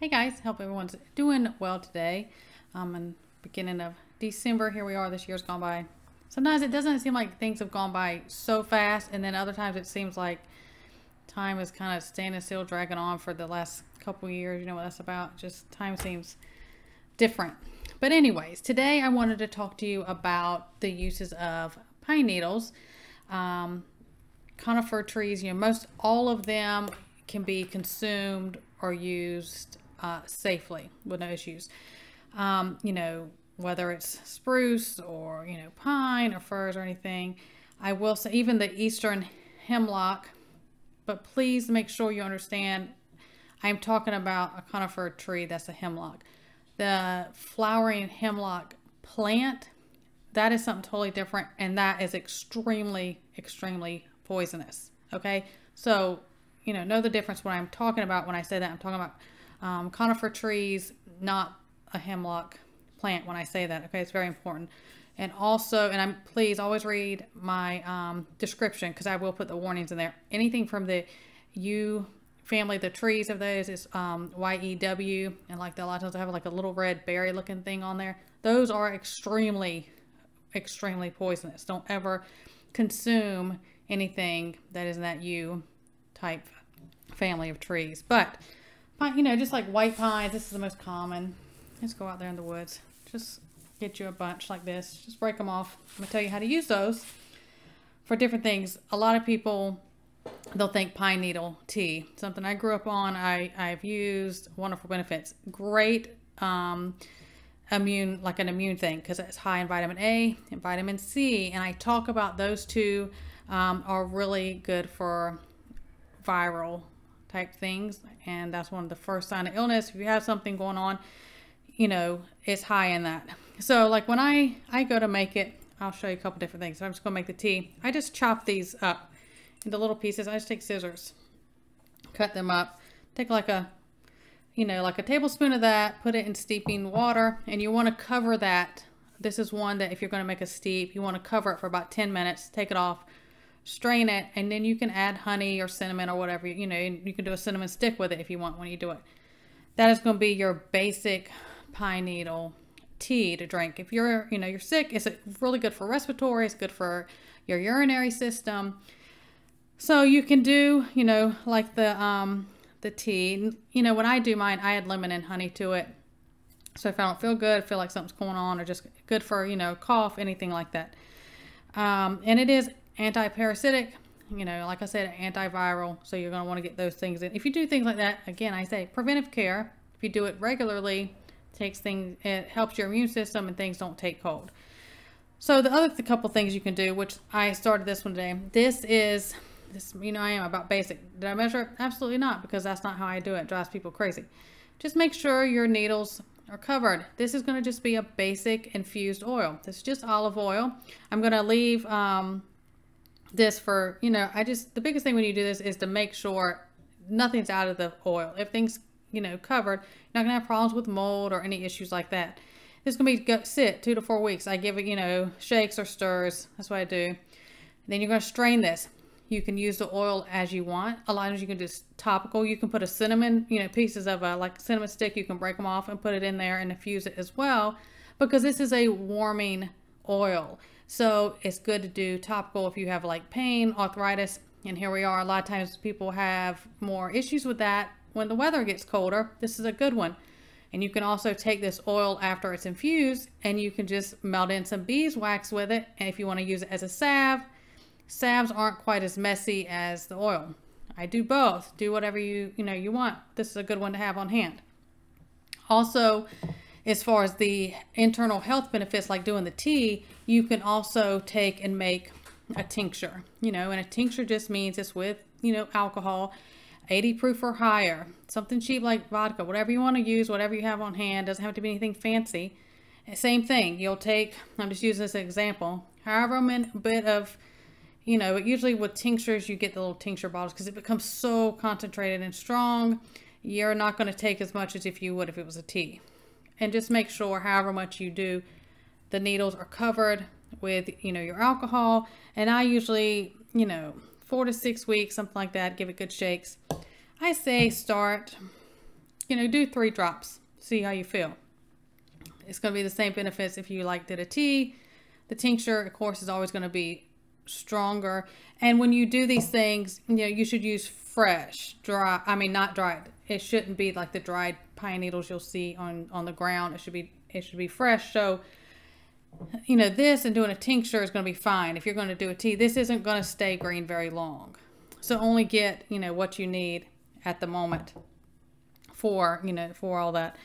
Hey guys, hope everyone's doing well today. In beginning of December, here we are, this year's gone by. Sometimes it doesn't seem like things have gone by so fast, and then other times it seems like time is kind of standing still, dragging on for the last couple years. You know what that's about? Just time seems different. But anyways, today I wanted to talk to you about the uses of pine needles. Conifer trees, most all of them can be consumed or used safely with no issues. Whether it's spruce or, pine or firs or anything. I will say even the Eastern Hemlock, but please make sure you understand I'm talking about a conifer tree that's a hemlock. The flowering hemlock plant, that is something totally different, and that is extremely, extremely poisonous. Okay, so know the difference when I'm talking about when I say that. I'm talking about conifer trees, not a hemlock plant when I say that. Okay, it's very important. And also, please always read my description, because I will put the warnings in there. Anything from the yew family, the trees of those is YEW, and like a lot of times I have like a little red berry looking thing on there. Those are extremely, extremely poisonous. Don't ever consume anything that is in that yew type family of trees. But just like white pines, this is the most common. Just go out there in the woods, just get you a bunch like this, just break them off. I'm gonna tell you how to use those for different things. A lot of people, they'll think pine needle tea, something I grew up on. I've used, wonderful benefits, great immune thing, because it's high in vitamin A and vitamin C, and I talk about those two are really good for viral type things, and that's one of the first signs of illness. If you have something going on, it's high in that. So like when I go to make it, I'll show you a couple different things. So I'm just gonna make the tea. I just chop these up into little pieces. I just take scissors, cut them up, take like a tablespoon of that, put it in steeping water, and you want to cover that. This is one that if you're going to make a steep, you want to cover it for about 10 minutes, take it off, strain it, and then you can add honey or cinnamon or whatever. You can do a cinnamon stick with it if you want when you do it. That is going to be your basic pine needle tea to drink. If you're sick, it's really good for respiratory, it's good for your urinary system. So you can do, like the tea. When I do mine, I add lemon and honey to it. So if I don't feel good, feel like something's going on, or just good for, cough, anything like that. And it is anti-parasitic, like I said, antiviral. So you're going to want to get those things in. If you do things like that, again, I say preventive care. If you do it regularly, it helps your immune system and things don't take hold. So the other couple things you can do, which I started this one today. This, I am about basic. Did I measure it? Absolutely not, because that's not how I do it. It drives people crazy. Just make sure your needles are covered. This is going to just be a basic infused oil. This is just olive oil. I'm going to leave this for, the biggest thing when you do this is to make sure nothing's out of the oil. If things, covered, you're not going to have problems with mold or any issues like that. This is going to be sit 2 to 4 weeks. I give it, shakes or stirs. That's what I do. And then you're going to strain this. You can use the oil as you want. A lot of times you can just topical. You can put a cinnamon, pieces of like cinnamon stick. You can break them off and put it in there and infuse it as well, because this is a warming oil. So it's good to do topical if you have like pain, arthritis. And here we are. A lot of times people have more issues with that when the weather gets colder. This is a good one. And you can also take this oil after it's infused, and you can just melt in some beeswax with it. And if you want to use it as a salve, salves aren't quite as messy as the oil. I do both. Do whatever you want. This is a good one to have on hand. Also, as far as the internal health benefits, like doing the tea, you can also take and make a tincture. And a tincture just means it's with, alcohol, 80 proof or higher. Something cheap like vodka, whatever you want to use, whatever you have on hand. Doesn't have to be anything fancy. Same thing. You'll take, I'm just using this as an example, however many bit of, usually with tinctures, you get the little tincture bottles because it becomes so concentrated and strong. You're not going to take as much as if you would if it was a tea. And just make sure however much you do, the needles are covered with, your alcohol. And I usually, 4 to 6 weeks, something like that, give it good shakes. I say start you know, do 3 drops. See how you feel. It's going to be the same benefits if you like did a tea. The tincture, of course, is always going to be stronger. And when you do these things, you know, you should use fresh, dry. I mean, not dried. It shouldn't be like the dried pine needles you'll see on the ground. It should be fresh. So, you know, this and doing a tincture is going to be fine. If you're going to do a tea, this isn't going to stay green very long. So only get, you know, what you need at the moment for, you know, for all that.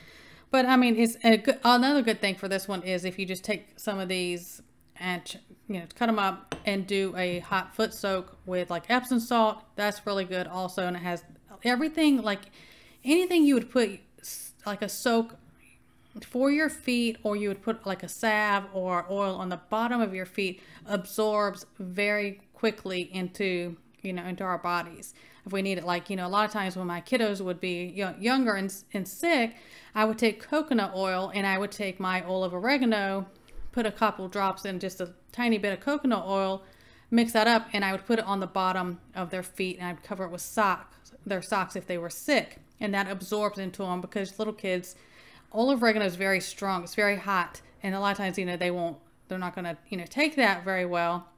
But I mean, it's another good thing for this one is if you just take some of these and, you know, cut them up and do a hot foot soak with like Epsom salt. That's really good also. And it has everything, like anything you would put like a soak for your feet, or you would put like a salve or oil on the bottom of your feet, absorbs very quickly into, you know, into our bodies if we need it. Like, you know, a lot of times when my kiddos would be younger and sick, I would take coconut oil and I would take my oil of oregano, put a couple drops in just a tiny bit of coconut oil, mix that up, and I would put it on the bottom of their feet, and I'd cover it with their socks if they were sick, and that absorbs into them because little kids, oil of oregano is very strong, it's very hot, and a lot of times, you know, they're not going to, you know, take that very well,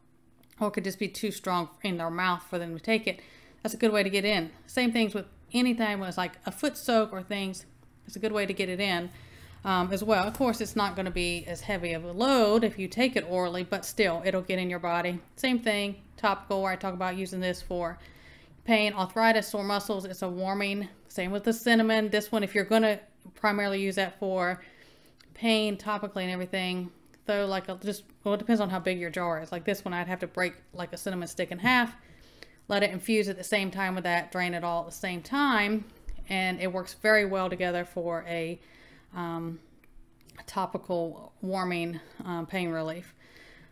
or it could just be too strong in their mouth for them to take it. That's a good way to get in. Same things with anytime when it's like a foot soak or things, it's a good way to get it in as well. Of course, it's not going to be as heavy of a load if you take it orally, but still, it'll get in your body. Same thing, topical, where I talk about using this for pain, arthritis, sore muscles. It's a warming. Same with the cinnamon. This one, if you're going to primarily use that for pain topically and everything, though, like well, it depends on how big your jar is. Like this one, I'd have to break like a cinnamon stick in half, let it infuse at the same time with that, drain it all at the same time, and it works very well together for a topical warming pain relief.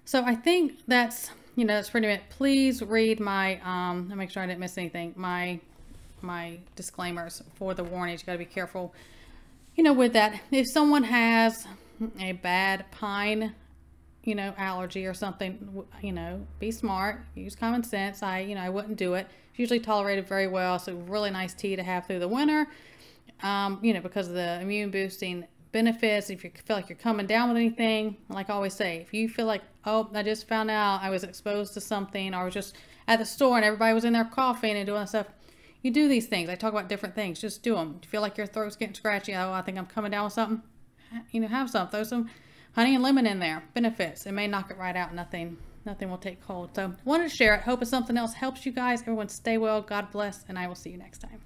So I think that's, you know, that's pretty much. Please read my I'll make sure I didn't miss anything, my disclaimers for the warnings. You got to be careful, you know, with that. If someone has a bad pine, you know, allergy or something, you know, be smart, use common sense. I wouldn't do it. It's usually tolerated very well. So really nice tea to have through the winter, you know, because of the immune boosting benefits. If you feel like you're coming down with anything, like I always say, if you feel like, oh, I just found out I was exposed to something, or I was just at the store and everybody was in there coughing and doing stuff, you do these things. I talk about different things. Just do them. If you feel like your throat's getting scratchy, oh, I think I'm coming down with something, you know, have some. Throw some honey and lemon in there. Benefits. It may knock it right out. Nothing will take hold. So wanted to share it. Hope if something else helps you guys. Everyone stay well. God bless. And I will see you next time.